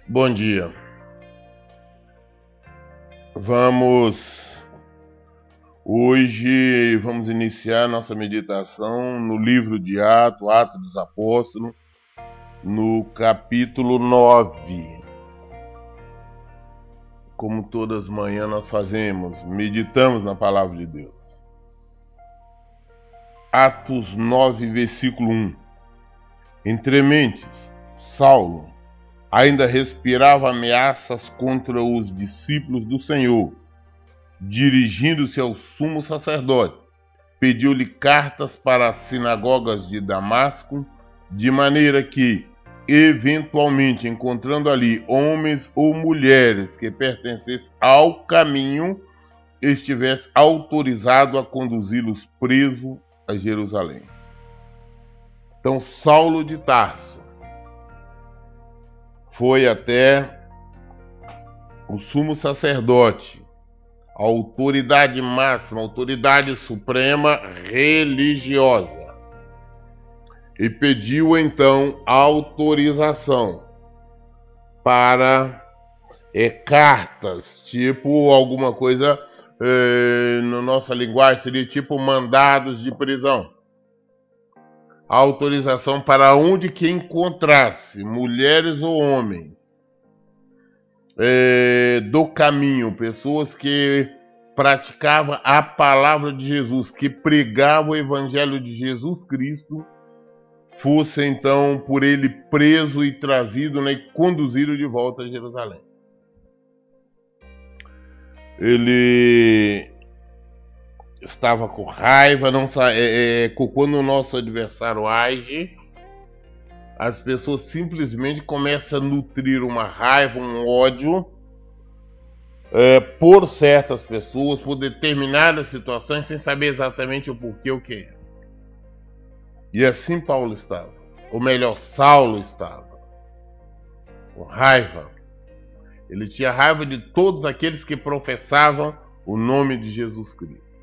Bom dia. Hoje vamos iniciar nossa meditação no livro de Atos dos Apóstolos, no capítulo 9. Como todas as manhãs nós fazemos, meditamos na palavra de Deus. Atos 9, versículo 1. Entre mentes, Saulo ainda respirava ameaças contra os discípulos do Senhor. Dirigindo-se ao sumo sacerdote, pediu-lhe cartas para as sinagogas de Damasco, de maneira que, eventualmente encontrando ali homens ou mulheres que pertencessem ao caminho, estivesse autorizado a conduzi-los preso a Jerusalém. Então, Saulo de Tarso foi até o sumo sacerdote, a autoridade máxima, a autoridade suprema religiosa, e pediu então autorização para cartas, tipo alguma coisa, na nossa linguagem seria tipo mandados de prisão. Autorização para onde que encontrasse mulheres ou homens do caminho, pessoas que praticavam a palavra de Jesus, que pregavam o evangelho de Jesus Cristo, fosse então por ele preso e trazido, e conduzido de volta a Jerusalém. Ele estava com raiva, quando o nosso adversário age, as pessoas simplesmente começam a nutrir uma raiva, um ódio por certas pessoas, por determinadas situações, sem saber exatamente o porquê, o que é. E assim Paulo estava, ou melhor, Saulo estava, com raiva. Ele tinha raiva de todos aqueles que professavam o nome de Jesus Cristo.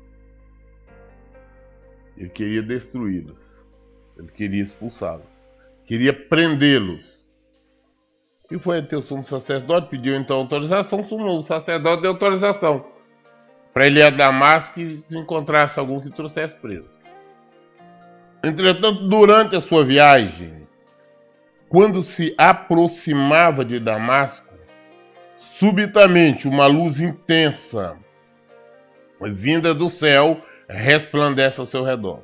Ele queria destruí-los, ele queria expulsá-los, queria prendê-los. E foi até o sumo sacerdote, pediu então autorização, o sumo sacerdote deu autorização para ele ir a Damasco e se encontrasse algum que trouxesse preso. Entretanto, durante a sua viagem, quando se aproximava de Damasco, subitamente uma luz intensa, vinda do céu, resplandece ao seu redor.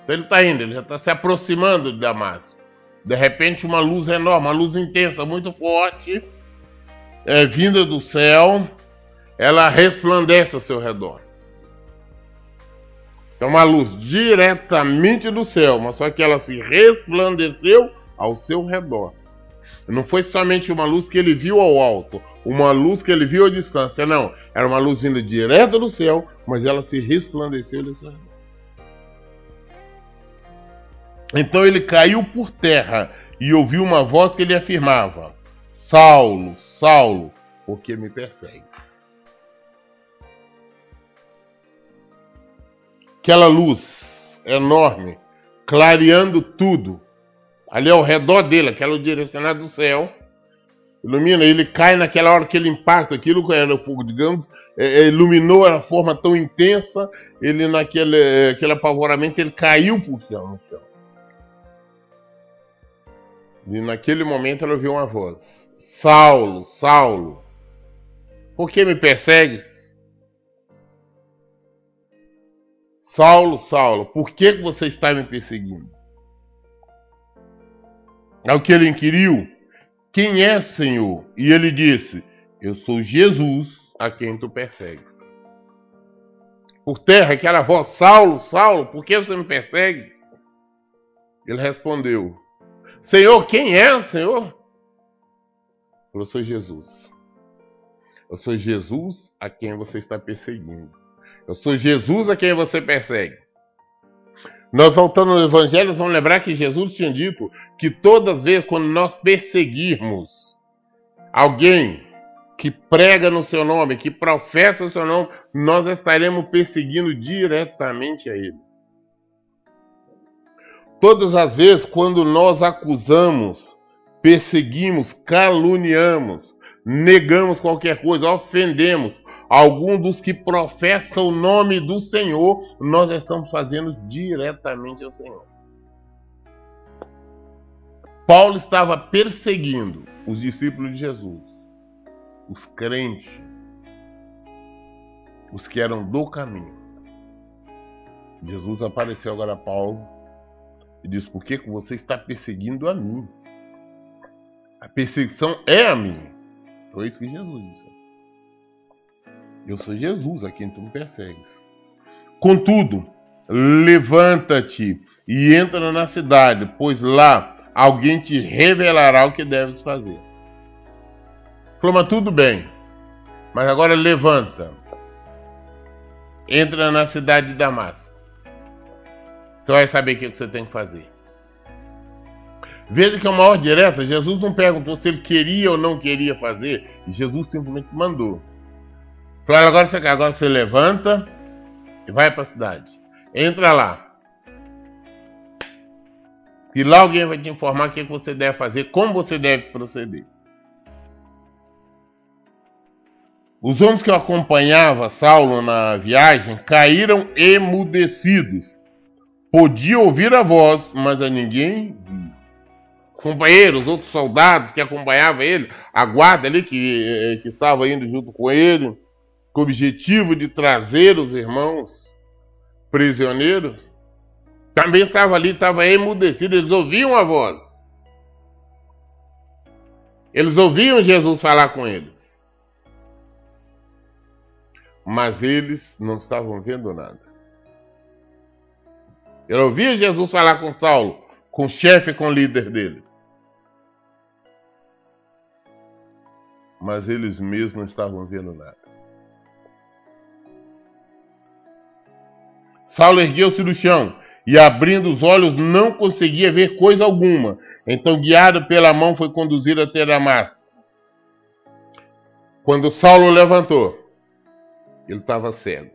Então ele está indo, ele já está se aproximando de Damasco. De repente uma luz enorme, uma luz intensa, muito forte, vinda do céu, ela resplandece ao seu redor. É uma luz diretamente do céu, mas só que ela se resplandeceu ao seu redor. Não foi somente uma luz que ele viu ao alto, uma luz que ele viu à distância, não. Era uma luz vindo direto do céu, mas ela se resplandeceu ao seu redor. Então ele caiu por terra e ouviu uma voz que lhe afirmava: Saulo, Saulo, por que me persegues? Aquela luz enorme, clareando tudo, ali ao redor dele, aquela direcionada do céu, ilumina, ele cai naquela hora que ele impacta, aquilo que era fogo, digamos, iluminou a forma tão intensa, ele naquele apavoramento, ele caiu por céu, no chão. E naquele momento ela ouviu uma voz: Saulo, Saulo, por que me persegues? Saulo, Saulo, por que você está me perseguindo? Ao que ele inquiriu: quem é, Senhor? E ele disse: eu sou Jesus a quem tu persegues. Por terra, aquela voz: Saulo, Saulo, por que você me persegue? Ele respondeu: Senhor, quem é, Senhor? Eu sou Jesus. Eu sou Jesus a quem você está perseguindo. Eu sou Jesus a quem você persegue. Nós voltando no Evangelho, vamos lembrar que Jesus tinha dito que todas as vezes quando nós perseguirmos alguém, que prega no seu nome, que professa o seu nome, nós estaremos perseguindo diretamente a ele. Todas as vezes quando nós acusamos, perseguimos, caluniamos, negamos qualquer coisa, ofendemos algum dos que professam o nome do Senhor, nós estamos fazendo diretamente ao Senhor. Paulo estava perseguindo os discípulos de Jesus, os crentes, os que eram do caminho. Jesus apareceu agora a Paulo e disse: por que você está perseguindo a mim? A perseguição é a mim. Foi isso que Jesus disse. Eu sou Jesus a quem tu me persegues. Contudo, levanta-te e entra na cidade, pois lá alguém te revelará o que deves fazer. Falou: mas tudo bem, mas agora levanta. Entra na cidade de Damasco. Você vai saber o que você tem que fazer. Veja que é uma ordem direta. Jesus não perguntou se ele queria ou não queria fazer. Jesus simplesmente mandou. Falou: agora você levanta e vai para a cidade. Entra lá. E lá alguém vai te informar o que você deve fazer, como você deve proceder. Os homens que acompanhavam Saulo na viagem caíram emudecidos. Podiam ouvir a voz, mas a ninguém viu. Companheiros, outros soldados que acompanhavam ele, a guarda ali que estava indo junto com ele, com o objetivo de trazer os irmãos prisioneiros, também estava ali, estava emudecido. Eles ouviam a voz. Eles ouviam Jesus falar com eles. Mas eles não estavam vendo nada. Ele ouvia Jesus falar com Saulo, com o chefe e com o líder dele. Mas eles mesmos não estavam vendo nada. Saulo ergueu-se do chão e, abrindo os olhos, não conseguia ver coisa alguma. Então, guiado pela mão, foi conduzido até Damasco. Quando Saulo levantou, ele estava cego.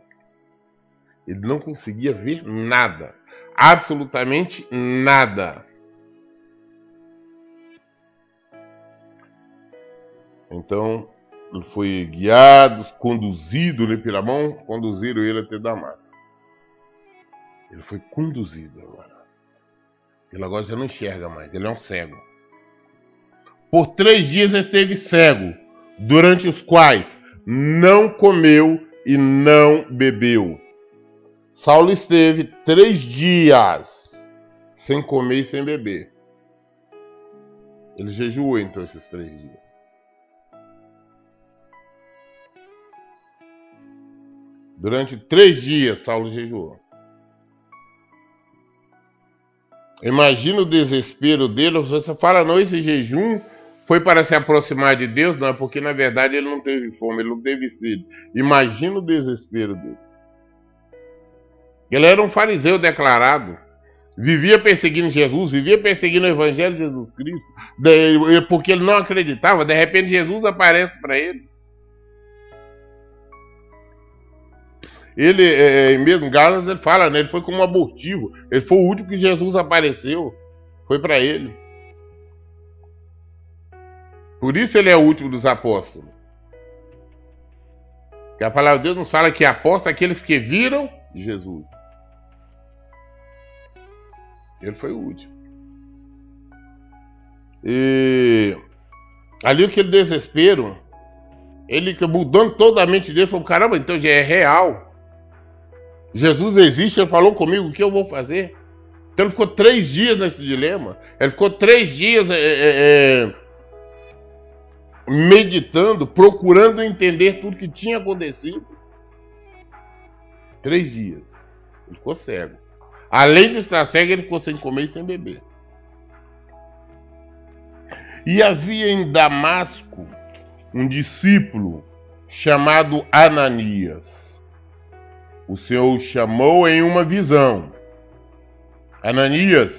Ele não conseguia ver nada. Absolutamente nada. Então, ele foi guiado, conduzido pela mão, conduziram ele até Damasco. Ele foi conduzido agora. Ele agora já não enxerga mais, ele é um cego. Por 3 dias ele esteve cego, durante os quais não comeu e não bebeu. Saulo esteve 3 dias sem comer e sem beber. Ele jejuou então esses 3 dias. Durante 3 dias Saulo jejuou. Imagina o desespero dele. Você fala: não, esse jejum foi para se aproximar de Deus? Não, porque na verdade ele não teve fome, ele não teve sede. Imagina o desespero dele. Ele era um fariseu declarado. Vivia perseguindo Jesus, vivia perseguindo o Evangelho de Jesus Cristo. Porque ele não acreditava. De repente Jesus aparece para ele. Ele, mesmo em Gálatas, ele fala, né? Ele foi como um abortivo. Ele foi o último que Jesus apareceu. Foi para ele. Por isso ele é o último dos apóstolos. Porque a palavra de Deus nos fala que apóstolos são aqueles que viram Jesus. Ele foi o último. E ali aquele desespero, ele mudando toda a mente dele, falou: caramba, então já é real. Jesus existe, ele falou comigo, o que eu vou fazer? Então ele ficou 3 dias nesse dilema. Ele ficou 3 dias meditando, procurando entender tudo que tinha acontecido. 3 dias. Ele ficou cego. Além de estar cego, ele ficou sem comer e sem beber. E havia em Damasco um discípulo chamado Ananias. O Senhor o chamou em uma visão. Ananias,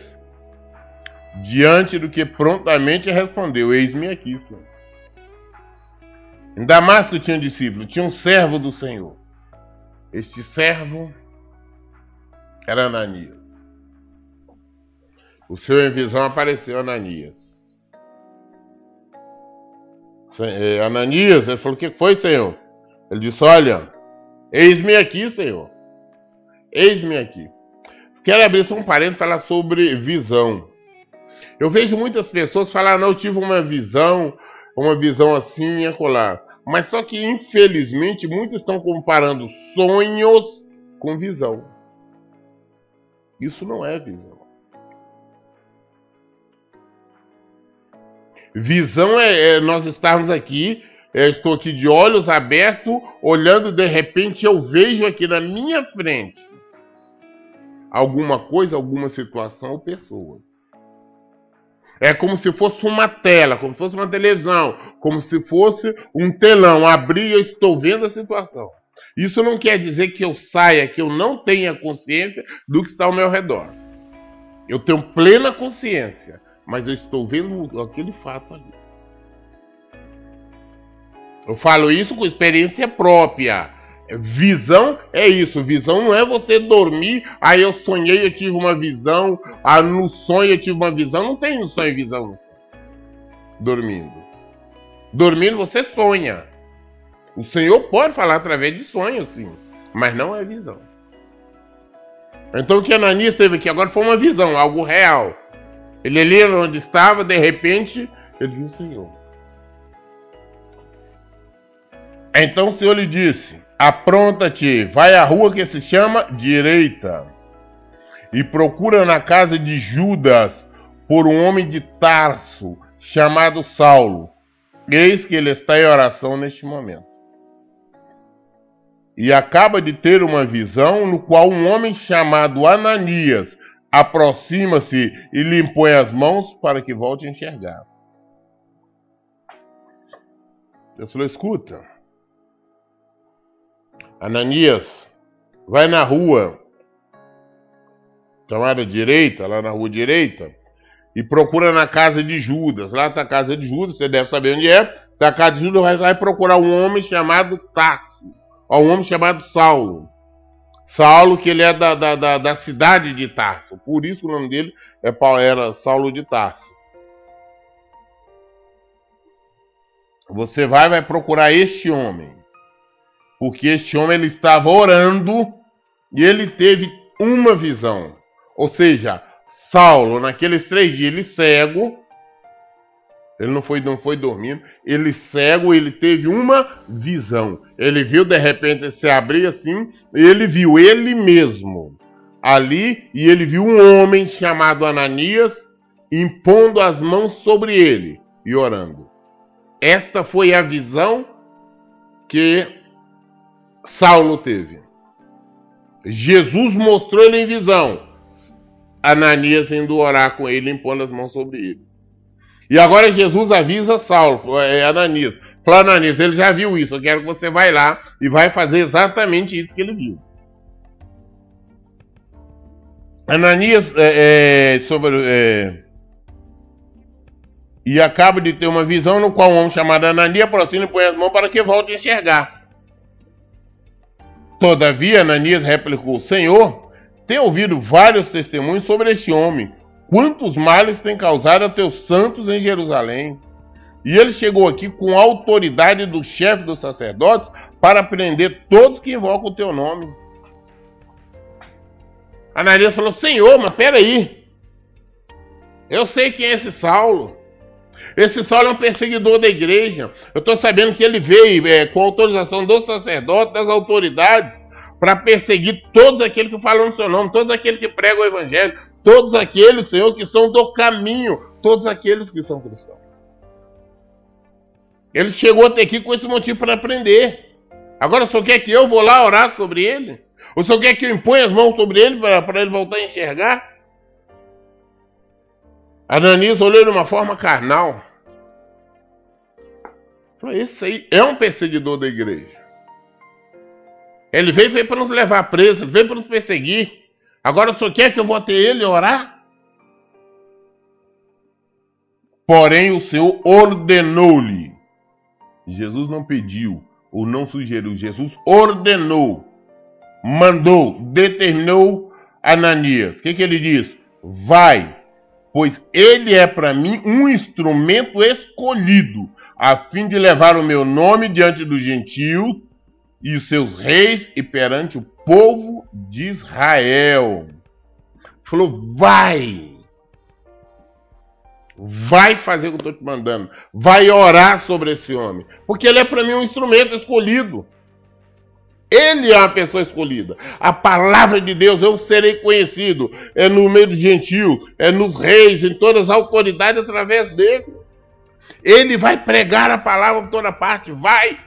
diante do que prontamente respondeu: eis-me aqui, Senhor. Em Damasco tinha um discípulo, tinha um servo do Senhor. Este servo era Ananias. O Senhor em visão apareceu a Ananias. Ananias, ele falou: o que foi, Senhor? Ele disse: olha, eis-me aqui, Senhor. Eis-me aqui. Quero abrir só um parênteses e falar sobre visão. Eu vejo muitas pessoas falar: não, eu tive uma visão assim e acolá. Mas só que, infelizmente, muitos estão comparando sonhos com visão. Isso não é visão. Visão é nós estarmos aqui, estou aqui de olhos abertos, olhando, de repente eu vejo aqui na minha frente alguma coisa, alguma situação ou pessoa. É como se fosse uma tela, como se fosse uma televisão, como se fosse um telão. Abri e eu estou vendo a situação. Isso não quer dizer que eu saia, que eu não tenha consciência do que está ao meu redor. Eu tenho plena consciência, mas eu estou vendo aquele fato ali. Eu falo isso com experiência própria. Visão é isso. Visão não é você dormir. Aí eu sonhei, eu tive uma visão. No sonho eu tive uma visão. Não tem no sonho visão. Dormindo. Dormindo você sonha. O Senhor pode falar através de sonhos, sim. Mas não é visão. Então o que Ananias teve aqui agora foi uma visão, algo real. Ele ali onde estava, de repente, ele viu o Senhor. Então o Senhor lhe disse: apronta-te, vai à rua que se chama Direita, e procura na casa de Judas por um homem de Tarso, chamado Saulo. Eis que ele está em oração neste momento. E acaba de ter uma visão no qual um homem chamado Ananias aproxima-se e lhe impõe as mãos para que volte a enxergar. Eu falei: escuta, Ananias, vai na rua chamada Direita, lá na rua Direita, e procura na casa de Judas. Lá está a casa de Judas, você deve saber onde é. Da casa de Judas vai procurar um homem chamado Tarso, ou um homem chamado Saulo. Saulo, que ele é da cidade de Tarso. Por isso o nome dele era Saulo de Tarso. Você vai procurar este homem. Porque este homem ele estava orando e ele teve uma visão. Ou seja, Saulo, naqueles 3 dias, ele cego. Ele não foi dormindo. Ele cego, ele teve uma visão. Ele viu, de repente, se abrir assim. E ele viu ele mesmo ali. E ele viu um homem chamado Ananias impondo as mãos sobre ele e orando. Esta foi a visão que Saulo teve. Jesus mostrou ele em visão. Ananias indo orar com ele, impondo as mãos sobre ele. E agora Jesus avisa Saulo, Ananias. Fala: Ananias, ele já viu isso, eu quero que você vá lá e vai fazer exatamente isso que ele viu. Ananias e acaba de ter uma visão no qual um homem chamado Ananias aproxima e põe as mãos para que volte a enxergar. Todavia, Ananias replicou: Senhor, tenho ouvido vários testemunhos sobre este homem. Quantos males tem causado a teus santos em Jerusalém? E ele chegou aqui com a autoridade do chefe dos sacerdotes para prender todos que invocam o teu nome. Ananias falou: Senhor, mas peraí. Eu sei quem é esse Saulo. Esse Saulo é um perseguidor da igreja. Eu estou sabendo que ele veio com autorização dos sacerdotes, das autoridades, para perseguir todos aqueles que falam no seu nome, todos aqueles que pregam o evangelho, todos aqueles, Senhor, que são do caminho, todos aqueles que são cristãos. Ele chegou até aqui com esse motivo para aprender. Agora o Senhor quer que eu vou lá orar sobre ele? O Senhor quer que eu imponha as mãos sobre ele para ele voltar a enxergar? Ananias olhou de uma forma carnal. Falou: esse aí é um perseguidor da igreja. Ele veio para nos levar preso, ele veio para nos perseguir. Agora o Senhor quer que eu vou até ele orar? Porém o Senhor ordenou-lhe: Jesus não pediu ou não sugeriu, Jesus ordenou, mandou, determinou Ananias. O que ele diz? Vai, pois ele é para mim um instrumento escolhido, a fim de levar o meu nome diante dos gentios e os seus reis e perante o povo de Israel. Falou, vai fazer o que eu estou te mandando, vai orar sobre esse homem, porque ele é para mim um instrumento escolhido. Ele é uma pessoa escolhida. A palavra de Deus, eu serei conhecido, é no meio dos gentios, é nos reis, em todas as autoridades através dele. Ele vai pregar a palavra por toda parte, vai.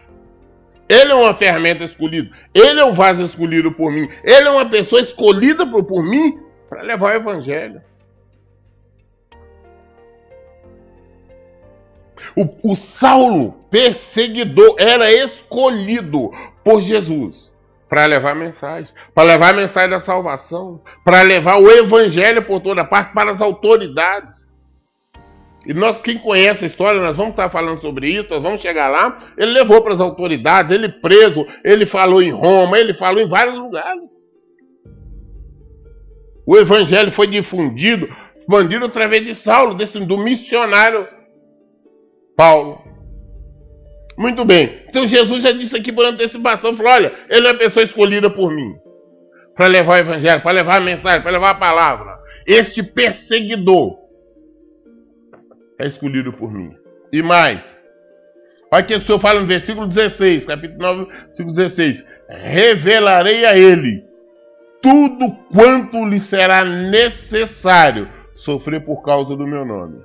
Ele é uma ferramenta escolhida, ele é um vaso escolhido por mim, ele é uma pessoa escolhida por mim para levar o evangelho. O Saulo, perseguidor, era escolhido por Jesus para levar a mensagem, da salvação, para levar o evangelho por toda parte, para as autoridades. E nós, quem conhece a história, nós vamos estar falando sobre isso, nós vamos chegar lá. Ele levou para as autoridades, ele preso, ele falou em Roma, ele falou em vários lugares. O evangelho foi difundido através de Saulo, do missionário Paulo. Muito bem. Então Jesus já disse aqui por antecipação, falou, olha, ele é uma pessoa escolhida por mim para levar o evangelho, para levar a mensagem, para levar a palavra. Este perseguidor é escolhido por mim. E mais, olha o que o Senhor fala no versículo 16, capítulo 9, versículo 16. Revelarei a ele tudo quanto lhe será necessário sofrer por causa do meu nome.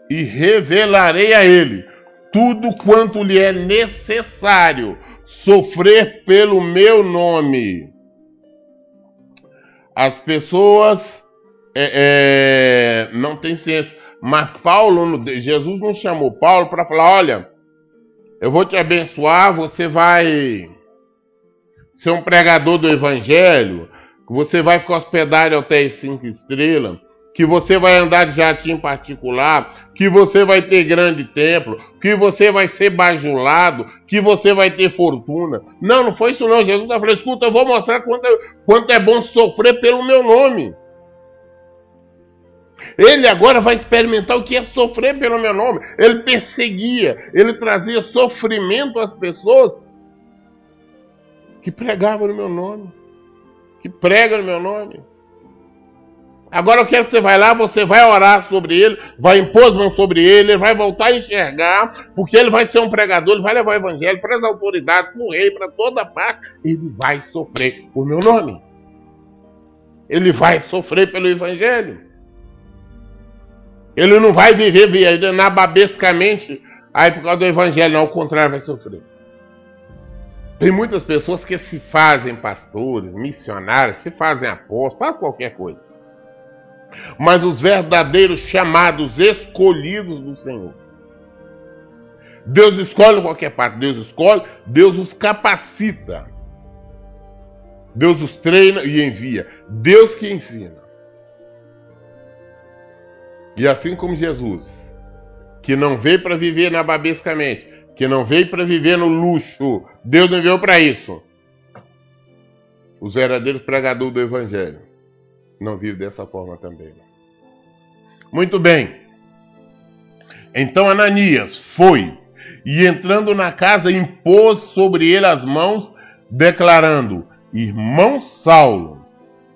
E revelarei a ele tudo quanto lhe é necessário sofrer pelo meu nome. As pessoas não têm ciência, mas Jesus não chamou Paulo para falar, olha, eu vou te abençoar, você vai ser um pregador do evangelho, você vai ficar hospedado em hotéis 5 estrelas, que você vai andar de jatinho particular, que você vai ter grande templo, que você vai ser bajulado, que você vai ter fortuna. Não foi isso não. Jesus está falando, escuta, eu vou mostrar quanto é bom sofrer pelo meu nome. Ele agora vai experimentar o que é sofrer pelo meu nome. Ele perseguia, ele trazia sofrimento às pessoas que pregavam no meu nome, que pregam no meu nome. Agora eu quero que você vai lá, você vai orar sobre ele, vai impor as mãos sobre ele, ele vai voltar a enxergar, porque ele vai ser um pregador, ele vai levar o evangelho para as autoridades, para o rei, para toda parte. Ele vai sofrer por meu nome. Ele vai sofrer pelo evangelho. Ele não vai viver nababescamente aí por causa do evangelho, não, ao contrário, vai sofrer. Tem muitas pessoas que se fazem pastores, missionários, se fazem apóstolos, fazem qualquer coisa. Mas os verdadeiros chamados, escolhidos do Senhor, Deus escolhe qualquer parte, Deus escolhe, Deus os capacita, Deus os treina e envia, Deus que ensina. E assim como Jesus, que não veio para viver nababescamente, que não veio para viver no luxo, Deus não veio para isso. Os verdadeiros pregadores do evangelho não vive dessa forma também. Muito bem. Então Ananias foi e entrando na casa impôs sobre ele as mãos, declarando: Irmão Saulo,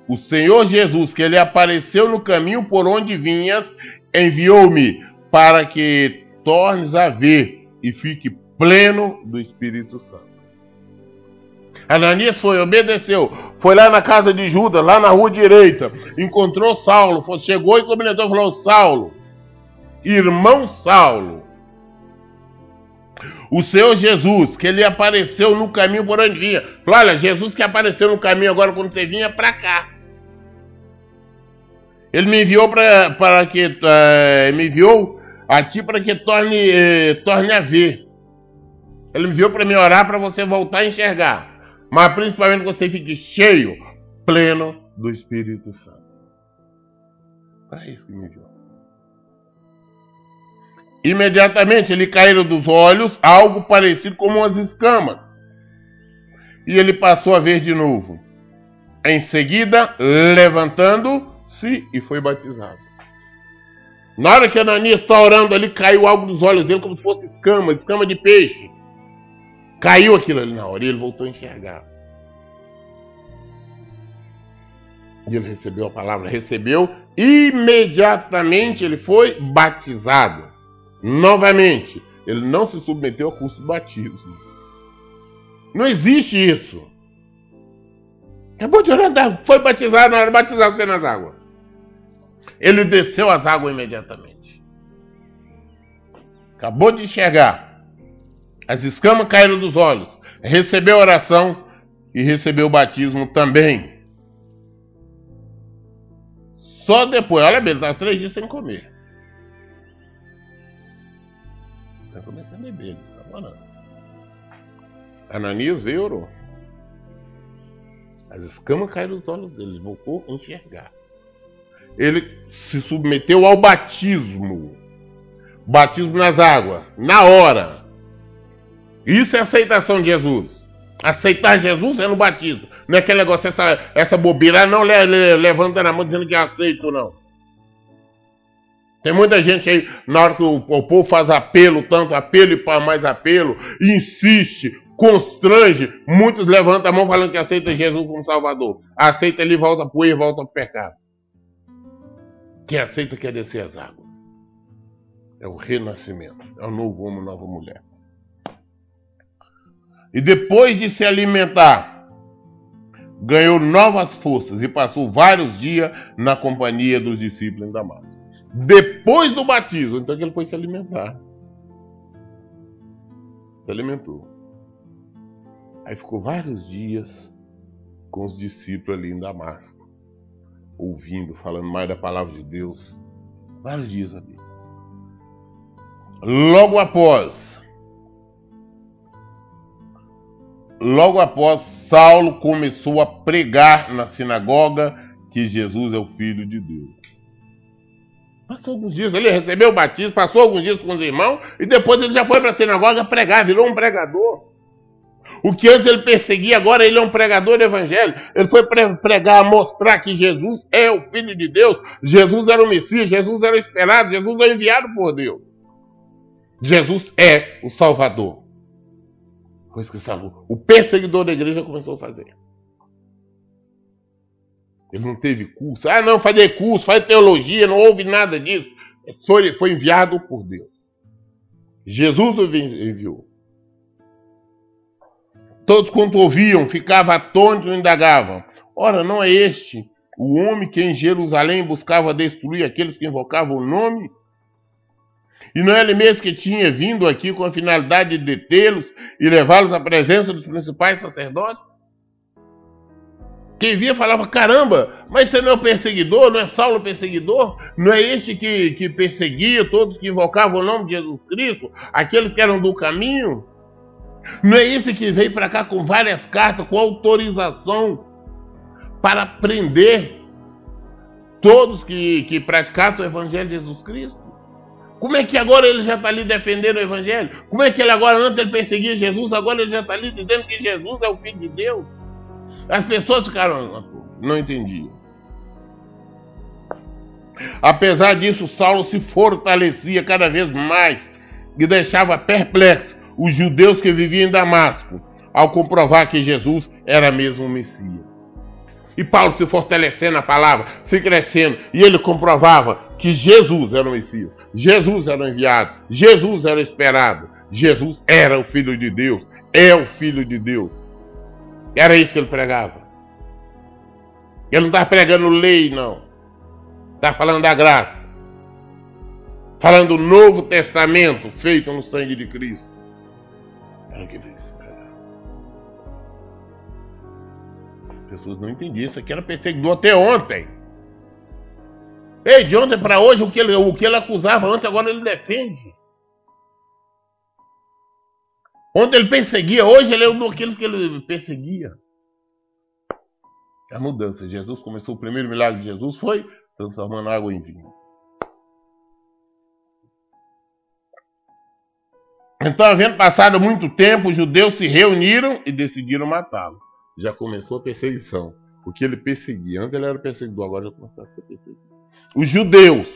o Senhor Jesus, que ele apareceu no caminho por onde vinhas, enviou-me para que tornes a ver e fique pleno do Espírito Santo. Ananias foi, obedeceu, foi lá na casa de Judas, lá na rua direita, encontrou Saulo, chegou e cumprimentou, falou: Saulo, irmão Saulo, o Senhor Jesus, que ele apareceu no caminho por onde vinha. Falou: olha, Jesus que apareceu no caminho agora quando você vinha para cá. Ele me enviou me enviou a ti para que torne a ver. Ele me enviou para me orar para você voltar a enxergar. Mas principalmente você fique cheio, pleno do Espírito Santo. Para isso que me enviou. Imediatamente lhe caíram dos olhos algo parecido com umas escamas. E ele passou a ver de novo. Em seguida, levantando-se e foi batizado. Na hora que Ananias está orando ali, caiu algo dos olhos dele como se fosse escama de peixe. Caiu aquilo ali na hora e ele voltou a enxergar. E ele recebeu a palavra, recebeu, imediatamente ele foi batizado. Novamente, ele não se submeteu ao curso de batismo. Não existe isso. Acabou de orar, foi batizado, na hora de batizar você nas águas. Ele desceu as águas imediatamente. Acabou de enxergar. As escamas caíram dos olhos. Recebeu a oração e recebeu o batismo também. Só depois, olha bem, ele estava 3 dias sem comer. Está começando a beber, não estava não. Ananias veio e orou. As escamas caíram dos olhos dele, ele voltou a enxergar. Ele se submeteu ao batismo. Batismo nas águas, na hora. Isso é aceitação de Jesus. Aceitar Jesus é no batismo. Não é aquele negócio, essa bobeira, não levanta na mão dizendo que é aceito, não. Tem muita gente aí, na hora que o povo faz apelo, tanto apelo e para mais apelo, insiste, constrange, muitos levantam a mão falando que aceita Jesus como Salvador. Aceita ele, volta para o erro, volta para o pecado. Quem aceita quer descer as águas. É o renascimento, é o novo homem, nova mulher. E depois de se alimentar, ganhou novas forças e passou vários dias na companhia dos discípulos em Damasco. Depois do batismo, então que ele foi se alimentar. Se alimentou. Aí ficou vários dias com os discípulos ali em Damasco, ouvindo, falando mais da palavra de Deus. Vários dias ali. Logo após, Saulo começou a pregar na sinagoga que Jesus é o Filho de Deus. Passou alguns dias, ele recebeu o batismo, passou alguns dias com os irmãos, e depois ele já foi para a sinagoga pregar, virou um pregador. O que antes ele perseguia, agora ele é um pregador do evangelho. Ele foi pregar, mostrar que Jesus é o Filho de Deus. Jesus era o Messias, Jesus era o esperado, Jesus é enviado por Deus. Jesus é o Salvador. Coisa que o perseguidor da igreja começou a fazer. Ele não teve curso. Ah, não, fazer curso, fazer teologia, não houve nada disso. Foi enviado por Deus. Jesus o enviou. Todos quanto ouviam, ficavam atônitos e indagavam. Ora, não é este o homem que em Jerusalém buscava destruir aqueles que invocavam o nome? E não é ele mesmo que tinha vindo aqui com a finalidade de detê-los e levá-los à presença dos principais sacerdotes? Quem via falava, caramba, mas você não é o perseguidor, não é Saulo o perseguidor? Não é este que perseguia todos que invocavam o nome de Jesus Cristo? Aqueles que eram do caminho? Não é esse que veio para cá com várias cartas, com autorização para prender todos que praticassem o evangelho de Jesus Cristo? Como é que agora ele já está ali defendendo o evangelho? Como é que ele agora, antes ele perseguia Jesus, agora ele já está ali dizendo que Jesus é o Filho de Deus? As pessoas ficaram, não entendiam. Apesar disso, Saulo se fortalecia cada vez mais e deixava perplexo os judeus que viviam em Damasco, ao comprovar que Jesus era mesmo o Messias. E Paulo se fortalecendo na palavra, se crescendo, e ele comprovava que Jesus era o Messias, Jesus era o enviado, Jesus era o esperado, Jesus era o Filho de Deus, é o Filho de Deus. Era isso que ele pregava. Ele não estava pregando lei, não. Está falando da graça. Falando do Novo Testamento feito no sangue de Cristo. Era o que fez. As pessoas não entendiam. Isso aqui era perseguidor até ontem. Ei, de ontem para hoje, o que ele acusava antes, agora ele defende. Ontem ele perseguia, hoje ele é um daqueles que ele perseguia. A mudança. Jesus começou, o primeiro milagre de Jesus foi transformando água em vinho. Então, havendo passado muito tempo, os judeus se reuniram e decidiram matá-lo. Já começou a perseguição. O que ele perseguia. Antes ele era perseguidor, agora já começou a ser perseguidor. Os judeus.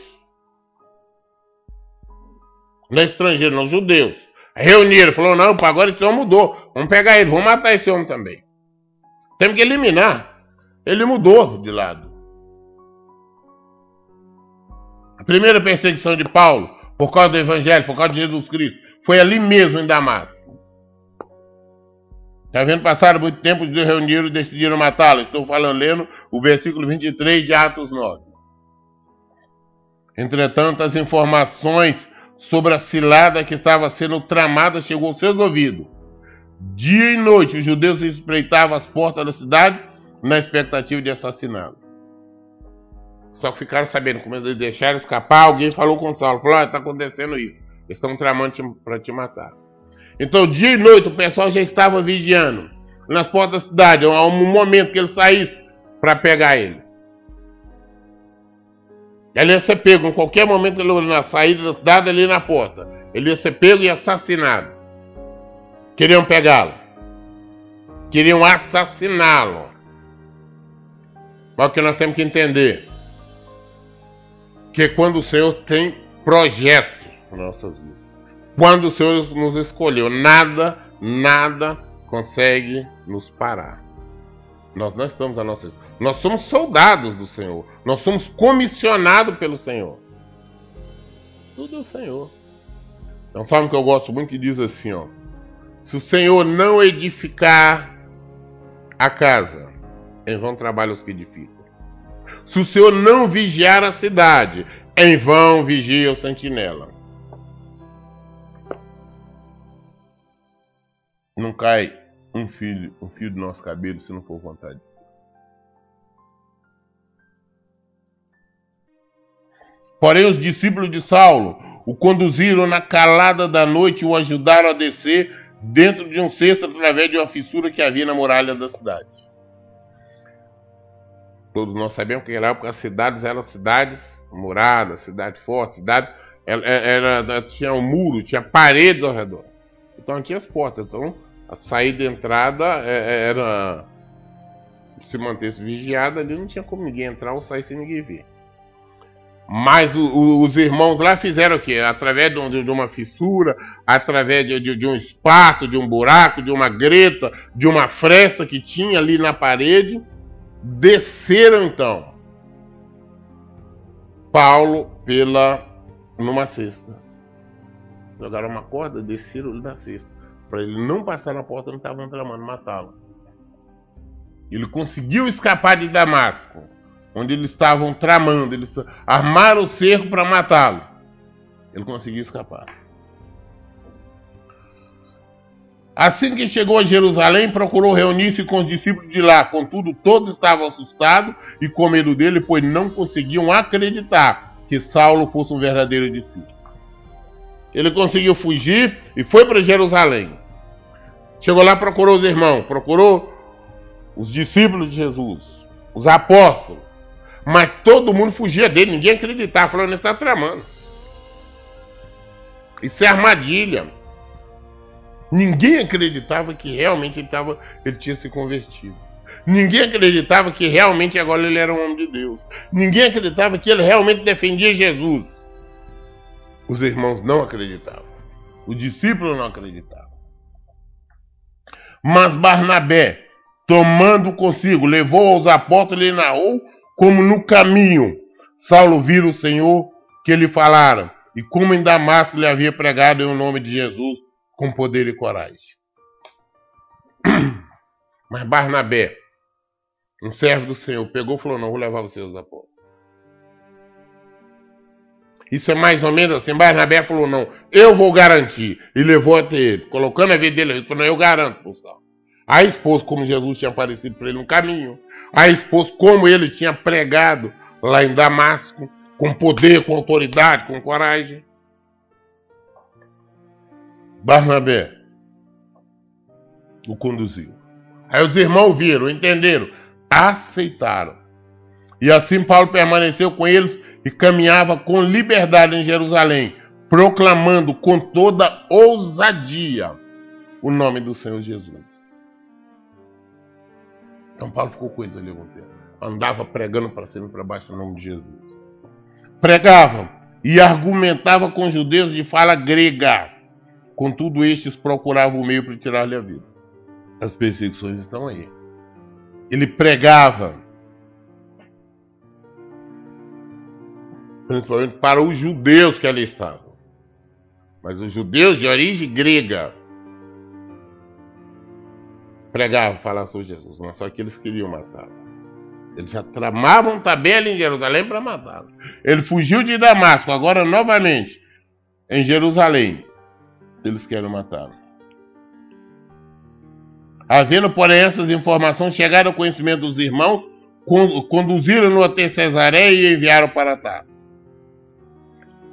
Não é estrangeiro, não, os judeus. Reuniram, falou, não, agora esse homem mudou. Vamos pegar ele, vamos matar esse homem também. Temos que eliminar. Ele mudou de lado. A primeira perseguição de Paulo, por causa do Evangelho, por causa de Jesus Cristo, foi ali mesmo em Damasco. Havendo passado muito tempo, os dois reuniram e decidiram matá-lo. Estou falando, lendo o versículo 23 de Atos 9. Entretanto, as informações sobre a cilada que estava sendo tramada chegou aos seus ouvidos. Dia e noite, os judeus espreitavam as portas da cidade na expectativa de assassiná-lo. Só que ficaram sabendo, começaram a deixar escapar, alguém falou com Saulo, falou, está acontecendo isso, eles estão tramando para te matar. Então, dia e noite, o pessoal já estava vigiando nas portas da cidade, há um momento que ele saísse para pegar ele. Ele ia ser pego, em qualquer momento ele na saída da cidade, ali na porta. Ele ia ser pego e assassinado. Queriam pegá-lo. Queriam assassiná-lo. Mas o que nós temos que entender, que quando o Senhor tem projeto nas nossas vidas, quando o Senhor nos escolheu, nada consegue nos parar. Nós não estamos a nossa... Nós somos soldados do Senhor. Nós somos comissionados pelo Senhor. Tudo é o Senhor. É um salmo que eu gosto muito que diz assim, ó. Se o Senhor não edificar a casa, em vão trabalham os que edificam. Se o Senhor não vigiar a cidade, em vão vigia o sentinela. Não cai um fio do nosso cabelo se não for vontade. Porém, os discípulos de Saulo o conduziram na calada da noite e o ajudaram a descer dentro de um cesto através de uma fissura que havia na muralha da cidade. Todos nós sabemos que naquela época as cidades eram cidades muradas, cidade forte, cidade tinha um muro, tinha paredes ao redor. Então não tinha as portas. Então a saída e a entrada era... Se mantesse vigiada ali, não tinha como ninguém entrar ou sair sem ninguém ver. Mas os irmãos lá fizeram o quê? Através de uma fissura, através de um espaço, de um buraco, de uma greta, de uma fresta que tinha ali na parede, desceram então Paulo numa cesta. Jogaram uma corda, desceram ele na cesta. Para ele não passar na porta, não estavam tramando matá-lo. Ele conseguiu escapar de Damasco, onde eles estavam tramando, eles armaram o cerco para matá-lo. Ele conseguiu escapar. Assim que chegou a Jerusalém, procurou reunir-se com os discípulos de lá. Contudo, todos estavam assustados e com medo dele, pois não conseguiam acreditar que Saulo fosse um verdadeiro discípulo. Ele conseguiu fugir e foi para Jerusalém. Chegou lá, procurou os irmãos, procurou os discípulos de Jesus, os apóstolos. Mas todo mundo fugia dele, ninguém acreditava, falando, ele está tramando. Isso é armadilha. Ninguém acreditava que realmente ele tinha se convertido. Ninguém acreditava que realmente agora ele era um homem de Deus. Ninguém acreditava que ele realmente defendia Jesus. Os irmãos não acreditavam. Os discípulos não acreditavam. Mas Barnabé, tomando consigo, levou aos apóstolos e lhe narrou como no caminho Saulo vira o Senhor que lhe falaram, e como em Damasco lhe havia pregado em o nome de Jesus com poder e coragem. Mas Barnabé, um servo do Senhor, pegou e falou, não, vou levar vocês aos apóstolos. Isso é mais ou menos assim. Barnabé falou, não, eu vou garantir. E levou até ele, colocando a vida dele, ele falou, não, eu garanto, pessoal. Aí expôs como Jesus tinha aparecido para ele no caminho. Aí expôs como ele tinha pregado lá em Damasco, com poder, com autoridade, com coragem. Barnabé o conduziu. Aí os irmãos viram, entenderam, aceitaram. E assim Paulo permaneceu com eles e caminhava com liberdade em Jerusalém, proclamando com toda ousadia o nome do Senhor Jesus. Então Paulo ficou com eles ali algum tempo. Andava pregando para cima e para baixo o nome de Jesus. Pregava e argumentava com judeus de fala grega. Contudo, estes procuravam o meio para tirar-lhe a vida. As perseguições estão aí. Ele pregava, principalmente para os judeus que ali estavam. Mas os judeus de origem grega pregavam, falavam sobre Jesus, mas só que eles queriam matá-lo. Eles já tramavam tabela em Jerusalém para matá-lo. Ele fugiu de Damasco, agora novamente em Jerusalém. Eles querem matá-lo. Havendo, porém, essas informações, chegaram ao conhecimento dos irmãos, conduziram-no até Cesareia e enviaram para Tarso.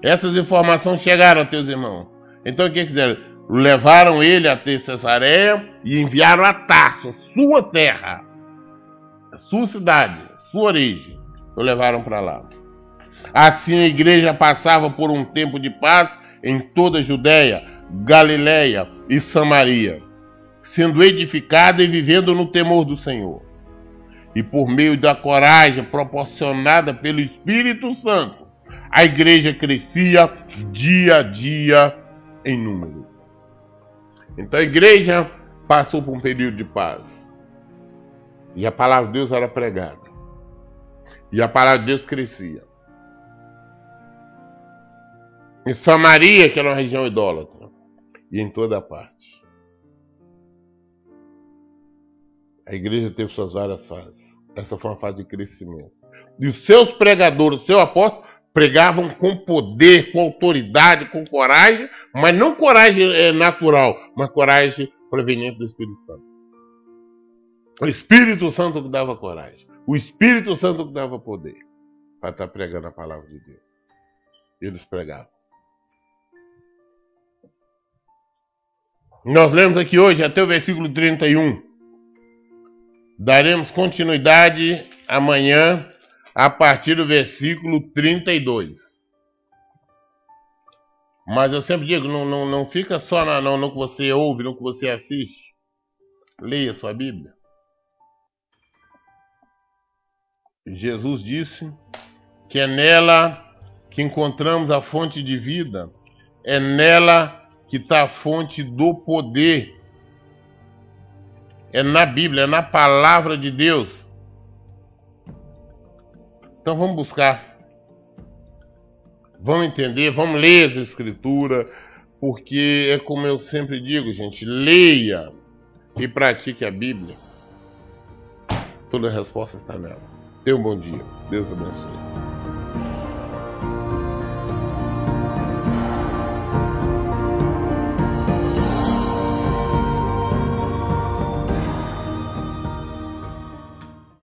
Essas informações chegaram a teus irmãos. Então o que fizeram? Levaram ele até Cesareia e enviaram a Tarso, sua terra, a sua cidade, sua origem. O levaram para lá. Assim a igreja passava por um tempo de paz em toda a Judéia, Galiléia e Samaria, sendo edificada e vivendo no temor do Senhor. E por meio da coragem proporcionada pelo Espírito Santo, a igreja crescia dia a dia em número. Então a igreja passou por um período de paz. E a palavra de Deus era pregada. E a palavra de Deus crescia. Em Samaria, que era uma região idólatra, e em toda a parte. A igreja teve suas várias fases. Essa foi uma fase de crescimento. E os seus pregadores, os seus apóstolos, pregavam com poder, com autoridade, com coragem, mas não coragem natural, mas coragem proveniente do Espírito Santo. O Espírito Santo que dava coragem. O Espírito Santo que dava poder para estar pregando a palavra de Deus. Eles pregavam. Nós lemos aqui hoje até o versículo 31. Daremos continuidade amanhã a partir do versículo 32. Mas eu sempre digo, não fica só no que você ouve, no que você assiste. Leia sua Bíblia. Jesus disse que é nela que encontramos a fonte de vida. É nela que está a fonte do poder. É na Bíblia, é na palavra de Deus. Então vamos buscar. Vamos entender, vamos ler as Escrituras, porque é como eu sempre digo, gente, leia e pratique a Bíblia. Toda a resposta está nela. Tenha um bom dia. Deus abençoe.